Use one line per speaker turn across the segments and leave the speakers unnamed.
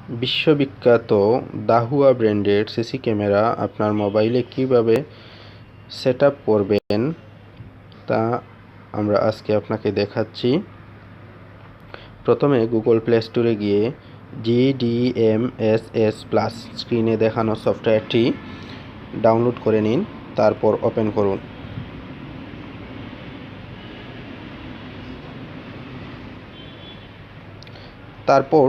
বিশ্ববিখ্যাত দাহুয়া ব্র্যান্ডের CC camera আপনার মোবাইলে কিভাবে সেটআপ করবেন তা আমরা আজকে আপনাকে দেখাচ্ছি। প্রথমে গুগল প্লে স্টোরে গিয়ে GDMSS প্লাস স্ক্রিনে দেখানো সফটওয়্যারটি ডাউনলোড করে নিন, তারপর ওপেন করুন। তারপর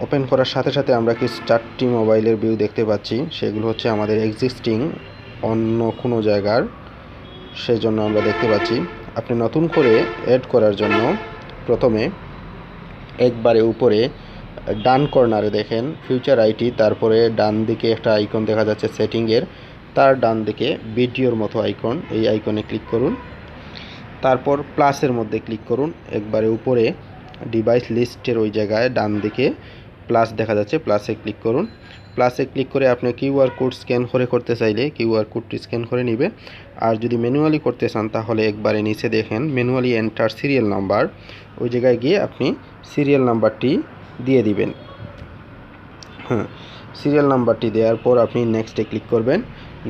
ওপেন করার সাথে সাথে আমরা কি 4টি মোবাইলের ভিউ দেখতে পাচ্ছি। সেগুলো হচ্ছে আমাদের এক্সিস্টিং অন্য কোনো জায়গার, সেজন্য আমরা দেখতে পাচ্ছি। আপনি নতুন করে অ্যাড করার জন্য প্রথমে একবারে উপরে ডান কর্নারে দেখেন ফিউচার আইটি, তারপরে ডান দিকে একটা আইকন দেখা যাচ্ছে সেটিংয়ের, তার ডান দিকে ভিডিওর মতো আইকন, এই আইকনে ক্লিক করুন। তারপর প্লাসের মধ্যে ক্লিক করুন। একবারে উপরে ডিভাইস লিস্টের ওই জায়গায় ডান দিকে প্লাস দেখা যাচ্ছে, প্লাসে ক্লিক করুন। প্লাসে ক্লিক করে আপনি কিউআর কোড স্ক্যান করে করতে চাইলে কিউআর কোডটি স্ক্যান করে নেবে। আর যদি ম্যানুয়ালি করতে চান তাহলে একবারে নিচে দেখেন ম্যানুয়ালি এন্টার সিরিয়াল নাম্বার, ওই জায়গায় গিয়ে আপনি সিরিয়াল নাম্বারটি দিয়ে দিবেন। সিরিয়াল নাম্বারটি দেওয়ার পর আপনি নেক্সটে ক্লিক করবেন।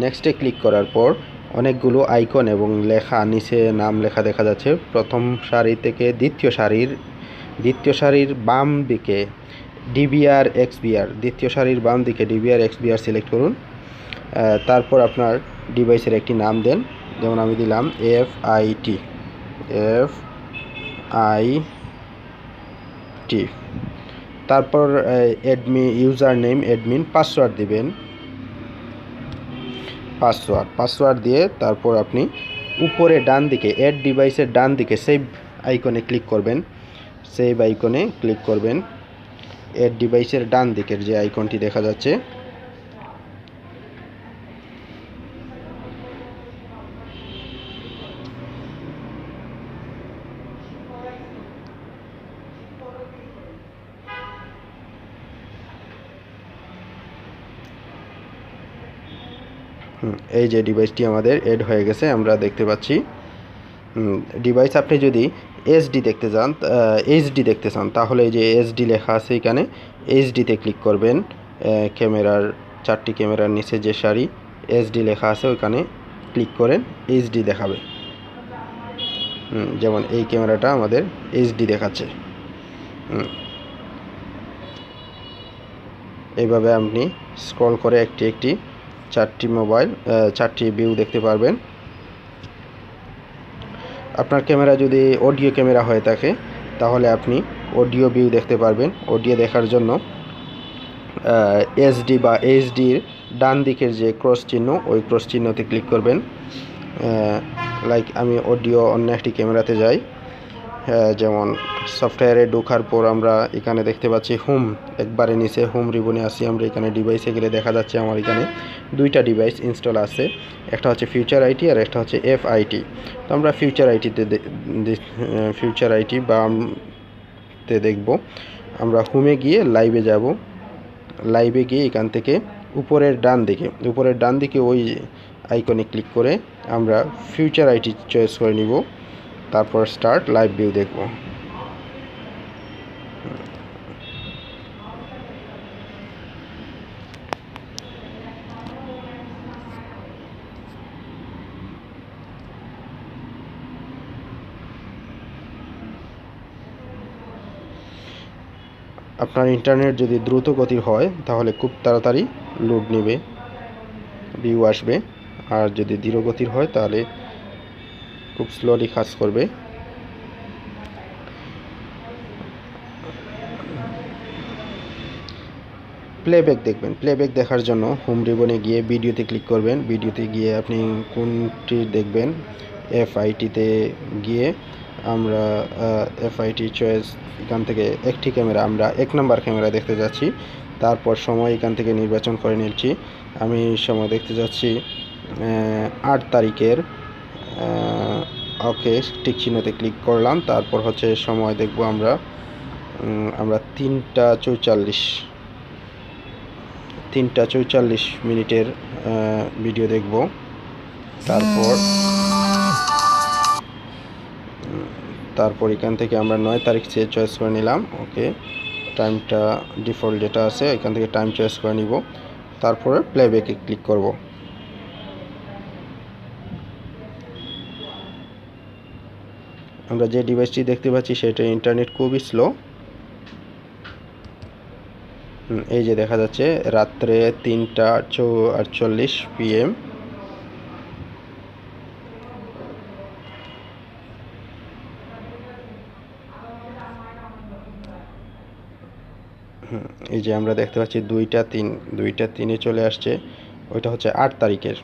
নেক্সটে ক্লিক করার পর অনেকগুলো আইকন এবং লেখা, নিচে নাম লেখা দেখা যাচ্ছে। প্রথম সারি থেকে দ্বিতীয় সারির বাম দিকে ডিবিআর এক্সবিআর, দ্বিতীয় সারির বাম দিকে ডিবিআর এক্সবিআর সিলেক্ট করুন। তারপর আপনার ডিভাইসের একটি নাম দেন, যেমন আমি দিলাম FIT। তারপর admin user name admin, password দিবেন, পাসওয়ার্ড দিয়ে তারপর আপনি উপরে ডান দিকে অ্যাড ডিভাইসের ডান দিকে সেভ আইকনে ক্লিক করবেন। অ্যাড ডিভাইসের ডান দিকের যে আইকনটি দেখা যাচ্ছে, এই যে ডিভাইসটি আমাদের এড হয়ে গেছে, আমরা দেখতে পাচ্ছি। ডিভাইস আপনি যদি এইচডি দেখতে চান তাহলে এই যে এইচডি লেখা আছে, এখানে এইচডিতে ক্লিক করবেন। ক্যামেরার 4টি ক্যামেরার নিচে যে সারি এইচডি লেখা আছে ওইখানে ক্লিক করেন, এইচডি দেখাবে। যেমন এই ক্যামেরাটা আমাদের এইচডি দেখাচ্ছে। এইভাবে আপনি স্ক্রল করে একটি 4টি ভিউ দেখতে পারবেন। আপনার ক্যামেরা যদি অডিও ক্যামেরা হয়ে থাকে তাহলে আপনি অডিও ভিউ দেখতে পারবেন। অডিও দেখার জন্য এসডি বা এইচডির ডান দিকের যে ক্রস চিহ্ন, ওই ক্রস চিহ্নতে ক্লিক করবেন। লাইক আমি অডিও অন্য একটি ক্যামেরাতে যাই, যেমন সফটওয়্যারে ঢোকার পর আমরা এখানে দেখতে পাচ্ছি হোম, একবারে নিচে হোম রিবনে আসি আমরা। এখানে ডিভাইসে গেলে দেখা যাচ্ছে আমার এখানে 2টা ডিভাইস ইনস্টল আছে, একটা হচ্ছে ফিউচার আইটি আর একটা হচ্ছে FIT। তো আমরা ফিউচার আইটি বামতে দেখব। আমরা হোমে গিয়ে লাইভে যাব। লাইভে গিয়ে এখান থেকে উপরের ডান দিকে ওই আইকনে ক্লিক করে আমরা ফিউচার আইটি চয়েস করে নিব। তারপর স্টার্ট লাইভ ভিউ দেখব। আপনার ইন্টারনেট যদি দ্রুত গতির হয় তাহলে খুব তাড়াতাড়ি লোড নেবে, ভিউ আসবে। আর যদি ধীর গতির হয় তাহলে খুব স্লোলি কাজ করবে। প্লেব্যাক দেখবেন। প্লেব্যাক দেখার জন্য হোম রিবনে গিয়ে ভিডিওতে ক্লিক করবেন। ভিডিওতে গিয়ে আপনি কোনটি দেখবেন, FIT-তে গিয়ে আমরা FIT চয়েস, এখান থেকে একটি ক্যামেরা, আমরা 1 নম্বর ক্যামেরা দেখতে যাচ্ছি। তারপর সময় এখান থেকে নির্বাচন করে নিচ্ছি। আমি সময় দেখতে যাচ্ছি 8 তারিখের। ওকে, টিক চিহ্নতে ক্লিক করলাম। তারপর হচ্ছে সময় দেখব আমরা 3টা 44 মিনিটের ভিডিও দেখব। তারপর এখান থেকে আমরা 9 তারিখ চয়েস করে নিলাম। ওকে, টাইমটা ডিফল্ট যেটা আছে এখান থেকে টাইম চয়েস করে নিব, তারপরে প্লেব্যাকে ক্লিক করব। আমরা যে ডিভাইসটি দেখতে পাচ্ছি সেটা ইন্টারনেট খুবই স্লো। এই যে দেখা যাচ্ছে রাত্রে 3:48 PM। এই যে আমরা দেখতে পাচ্ছি 2:03 চলে আসছে, ওইটা হচ্ছে 8 তারিখের।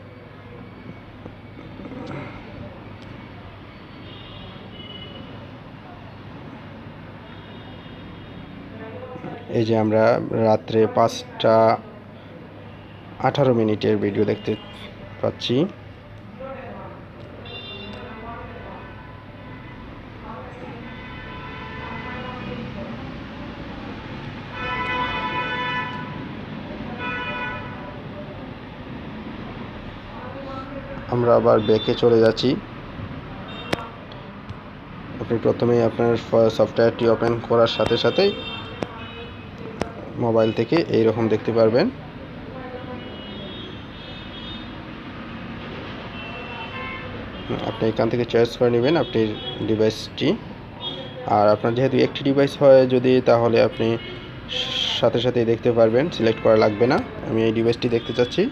এই যে আমরা রাত্রে 5:18 ভিডিও দেখতে পাচ্ছি। আমরা আবার ব্যাকে চলে যাচ্ছি। আপনি প্রথমেই আপনার সফটওয়্যারটি ওপেন করার সাথে সাথেই মোবাইল থেকে এইরকম দেখতে পারবেন। আপনি এখান থেকে চয়েস করে নেবেন আপনি ডিভাইসটি। আর আপনার যেহেতু একটি ডিভাইস হয় যদি, তাহলে আপনি সাথে সাথেই দেখতে পারবেন, সিলেক্ট করা লাগবে না। আমি এই ডিভাইসটি দেখতে চাচ্ছি,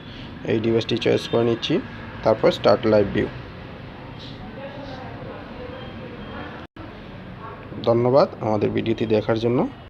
এই ডিভাইসটি চয়েস করে নিচ্ছি, তারপর স্টার্ট লাইভ ভিউ। ধন্যবাদ আমাদের ভিডিওটি দেখার জন্য।